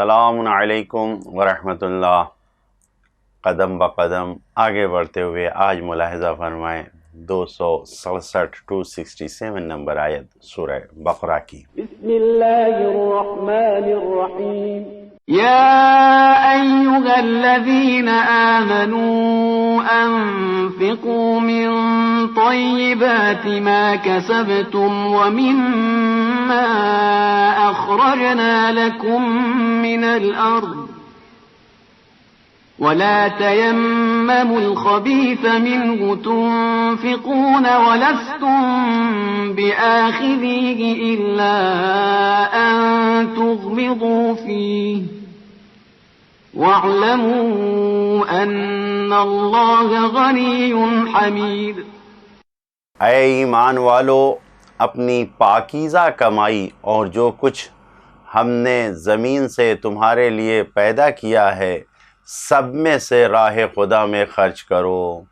السلام علیکم ورحمۃ اللہ۔ قدم بقدم آگے بڑھتے ہوئے آج ملاحظہ فرمائیں 267 نمبر آیت سورہ بقرہ کی۔ بسم اللہ الرحمن الرحیم یا ایہا الذین آمنوا انفقوا من طیبات ما کسبتم ومما اخرجنا لکم من الارض ولا تيمموا الخبيث منه تنفقون ولستم بآخذيه إلا أن تغمضوا فيه واعلموا أن الله غني حميد۔ اے ایمان والو، اپنی پاکیزہ کمائی اور جو کچھ ہم نے زمین سے تمہارے لیے پیدا کیا ہے سب میں سے راہ خدا میں خرچ کرو،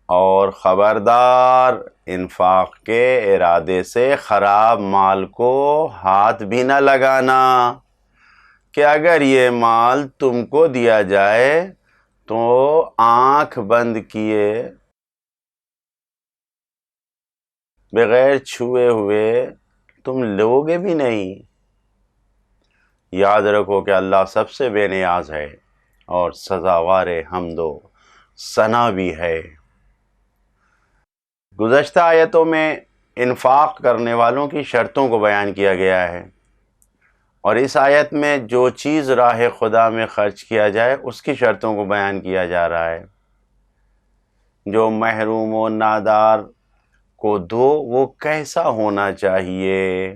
اور خبردار انفاق کے ارادے سے خراب مال کو ہاتھ بھی نہ لگانا کہ اگر یہ مال تم کو دیا جائے تو آنکھ بند کیے بغیر چھوئے ہوئے تم لوگے بھی نہیں۔ یاد رکھو کہ اللہ سب سے بے نیاز ہے اور سزاوار حمد و ثنا بھی ہے۔ گزشتہ آیتوں میں انفاق کرنے والوں کی شرطوں کو بیان کیا گیا ہے، اور اس آیت میں جو چیز راہ خدا میں خرچ کیا جائے اس کی شرطوں کو بیان کیا جا رہا ہے۔ جو محروم و نادار کو دو وہ کیسا ہونا چاہیے؟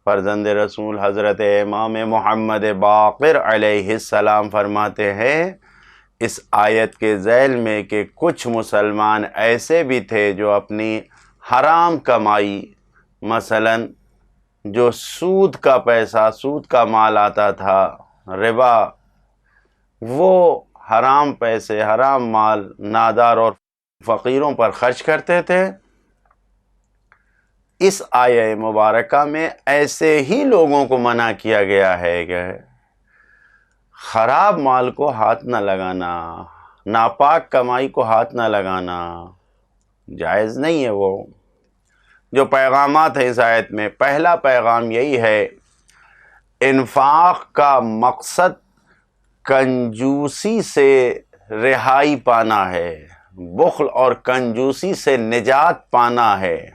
فرزند رسول حضرت امام محمد باقر علیہ السلام فرماتے ہیں اس آیت کے ذیل میں کہ کچھ مسلمان ایسے بھی تھے جو اپنی حرام کمائی، مثلا جو سود کا پیسہ، سود کا مال آتا تھا، ربا، وہ حرام پیسے، حرام مال نادار اور فقیروں پر خرچ کرتے تھے۔ اس آیہ مبارکہ میں ایسے ہی لوگوں کو منع کیا گیا ہے کہ خراب مال کو ہاتھ نہ لگانا، ناپاک کمائی کو ہاتھ نہ لگانا جائز نہیں ہے۔ وہ جو پیغامات ہیں اس آیت میں، پہلا پیغام یہی ہے، انفاق کا مقصد کنجوسی سے رہائی پانا ہے، بخل اور کنجوسی سے نجات پانا ہے،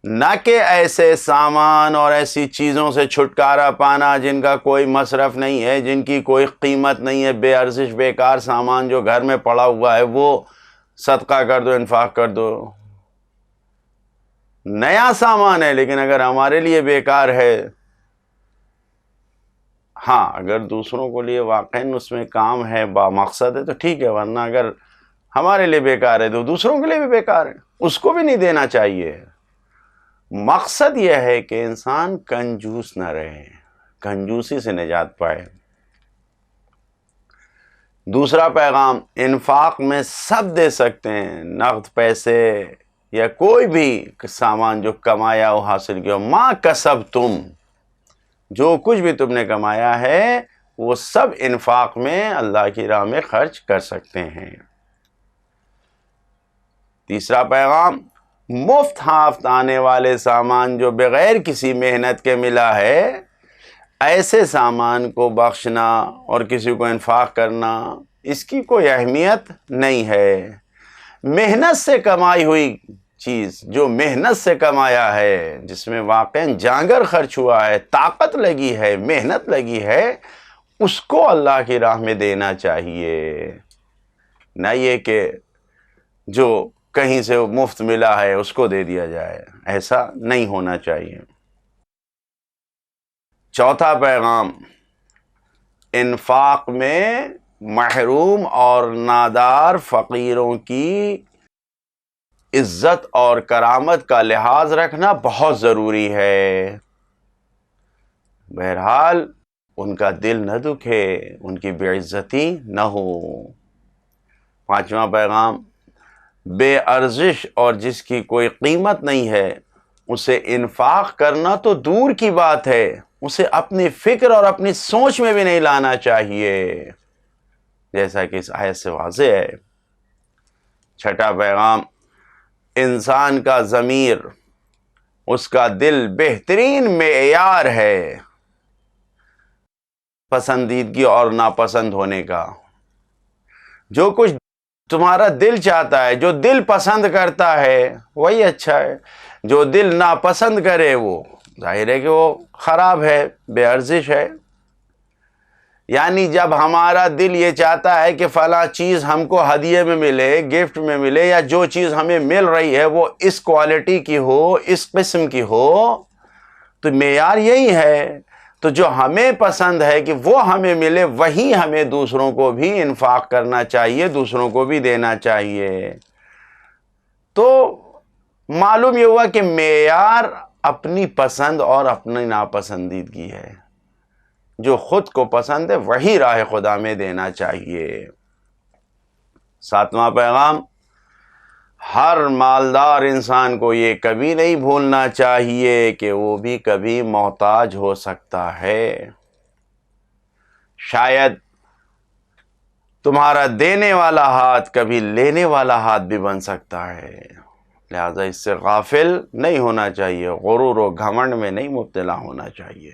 نہ کہ ایسے سامان اور ایسی چیزوں سے چھٹکارا پانا جن کا کوئی مصرف نہیں ہے، جن کی کوئی قیمت نہیں ہے، بے ارزش بیکار سامان جو گھر میں پڑا ہوا ہے وہ صدقہ کر دو، انفاق کر دو۔ نیا سامان ہے لیکن اگر ہمارے لیے بیکار ہے، ہاں اگر دوسروں کو لیے واقعاً اس میں کام ہے، با مقصد ہے تو ٹھیک ہے، ورنہ اگر ہمارے لیے بیکار ہے تو دوسروں کے لیے بھی بیکار ہے، اس کو بھی نہیں دینا چاہیے۔ مقصد یہ ہے کہ انسان کنجوس نہ رہے، کنجوسی سے نجات پائے۔ دوسرا پیغام، انفاق میں سب دے سکتے ہیں، نقد پیسے یا کوئی بھی سامان جو کمایا ہو، حاصل کیا ہو، ما کسبتم، جو کچھ بھی تم نے کمایا ہے وہ سب انفاق میں اللہ کی راہ میں خرچ کر سکتے ہیں۔ تیسرا پیغام، مفت ہاتھ آنے والے سامان جو بغیر کسی محنت کے ملا ہے، ایسے سامان کو بخشنا اور کسی کو انفاق کرنا اس کی کوئی اہمیت نہیں ہے۔ محنت سے کمائی ہوئی چیز، جو محنت سے کمایا ہے، جس میں واقعاً جانگر خرچ ہوا ہے، طاقت لگی ہے، محنت لگی ہے، اس کو اللہ کی راہ میں دینا چاہیے، نہ یہ کہ جو کہیں سے مفت ملا ہے اس کو دے دیا جائے، ایسا نہیں ہونا چاہیے۔ چوتھا پیغام، انفاق میں محروم اور نادار فقیروں کی عزت اور کرامت کا لحاظ رکھنا بہت ضروری ہے۔ بہرحال ان کا دل نہ دکھے، ان کی بے عزتی نہ ہو۔ پانچواں پیغام، بے ارزش اور جس کی کوئی قیمت نہیں ہے اسے انفاق کرنا تو دور کی بات ہے، اسے اپنی فکر اور اپنی سوچ میں بھی نہیں لانا چاہیے، جیسا کہ اس آیت سے واضح ہے۔ چھٹا پیغام، انسان کا ضمیر، اس کا دل بہترین معیار ہے پسندیدگی اور ناپسند ہونے کا۔ جو کچھ تمہارا دل چاہتا ہے، جو دل پسند کرتا ہے وہی اچھا ہے، جو دل ناپسند کرے وہ ظاہر ہے کہ وہ خراب ہے، بے ارزش ہے۔ یعنی جب ہمارا دل یہ چاہتا ہے کہ فلاں چیز ہم کو ہدیے میں ملے، گفٹ میں ملے، یا جو چیز ہمیں مل رہی ہے وہ اس کوالٹی کی ہو، اس قسم کی ہو، تو معیار یہی ہے۔ تو جو ہمیں پسند ہے کہ وہ ہمیں ملے، وہی ہمیں دوسروں کو بھی انفاق کرنا چاہیے، دوسروں کو بھی دینا چاہیے۔ تو معلوم یہ ہوا کہ معیار اپنی پسند اور اپنی ناپسندیدگی ہے۔ جو خود کو پسند ہے وہی راہ خدا میں دینا چاہیے۔ ساتواں پیغام، ہر مالدار انسان کو یہ کبھی نہیں بھولنا چاہیے کہ وہ بھی کبھی محتاج ہو سکتا ہے۔ شاید تمہارا دینے والا ہاتھ کبھی لینے والا ہاتھ بھی بن سکتا ہے، لہذا اس سے غافل نہیں ہونا چاہیے، غرور و گھمنڈ میں نہیں مبتلا ہونا چاہیے۔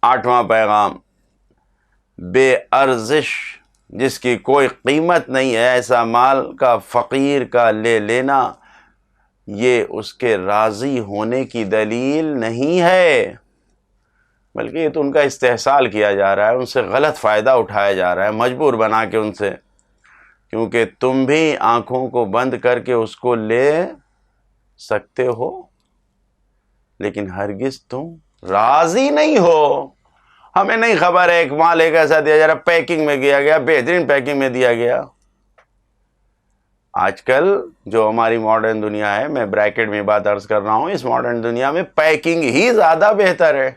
آٹھواں پیغام، بے ارزش جس کی کوئی قیمت نہیں ہے، ایسا مال کا فقیر کا لے لینا یہ اس کے راضی ہونے کی دلیل نہیں ہے، بلکہ یہ تو ان کا استحصال کیا جا رہا ہے، ان سے غلط فائدہ اٹھایا جا رہا ہے، مجبور بنا کے ان سے، کیونکہ تم بھی آنکھوں کو بند کر کے اس کو لے سکتے ہو، لیکن ہرگز تم راضی نہیں ہو۔ ہمیں نہیں خبر ہے ایک مال ایک ایسا دیا جا رہا، پیکنگ میں دیا گیا، بہترین پیکنگ میں دیا گیا۔ آج کل جو ہماری ماڈرن دنیا ہے، میں بریکٹ میں بات عرض کر رہا ہوں، اس ماڈرن دنیا میں پیکنگ ہی زیادہ بہتر ہے۔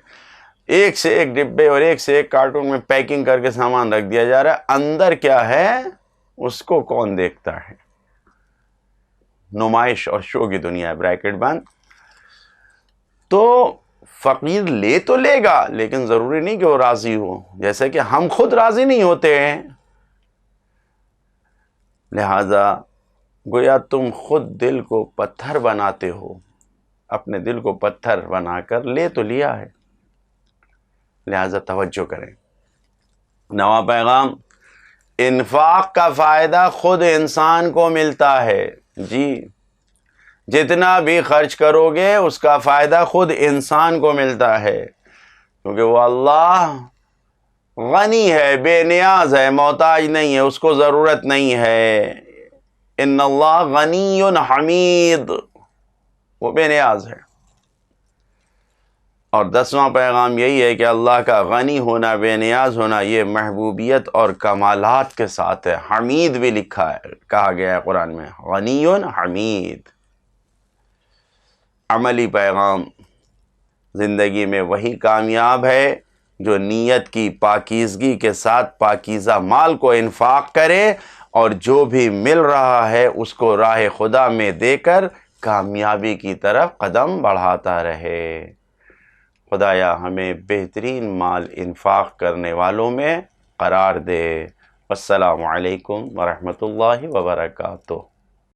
ایک سے ایک ڈبے اور ایک سے ایک کارٹون میں پیکنگ کر کے سامان رکھ دیا جا رہا ہے، اندر کیا ہے اس کو کون دیکھتا ہے؟ نمائش اور شو کی دنیا ہے، بریکٹ بند۔ تو فقیر لے تو لے گا، لیکن ضروری نہیں کہ وہ راضی ہو، جیسے کہ ہم خود راضی نہیں ہوتے ہیں، لہذا گویا تم خود دل کو پتھر بناتے ہو، اپنے دل کو پتھر بنا کر لے تو لیا ہے، لہذا توجہ کریں۔ نواں پیغام، انفاق کا فائدہ خود انسان کو ملتا ہے، جی جتنا بھی خرچ کرو گے اس کا فائدہ خود انسان کو ملتا ہے، کیونکہ وہ اللہ غنی ہے، بے نیاز ہے، محتاج نہیں ہے، اس کو ضرورت نہیں ہے۔ ان اللہ غنی حمید، وہ بے نیاز ہے۔ اور 10واں پیغام یہی ہے کہ اللہ کا غنی ہونا، بے نیاز ہونا، یہ محبوبیت اور کمالات کے ساتھ ہے۔ حمید بھی لکھا ہے، کہا گیا ہے قرآن میں، غنی حمید۔ عملی پیغام، زندگی میں وہی کامیاب ہے جو نیت کی پاکیزگی کے ساتھ پاکیزہ مال کو انفاق کرے، اور جو بھی مل رہا ہے اس کو راہ خدا میں دے کر کامیابی کی طرف قدم بڑھاتا رہے۔ خدایا ہمیں بہترین مال انفاق کرنے والوں میں قرار دے۔ السلام علیکم ورحمۃ اللہ وبرکاتہ۔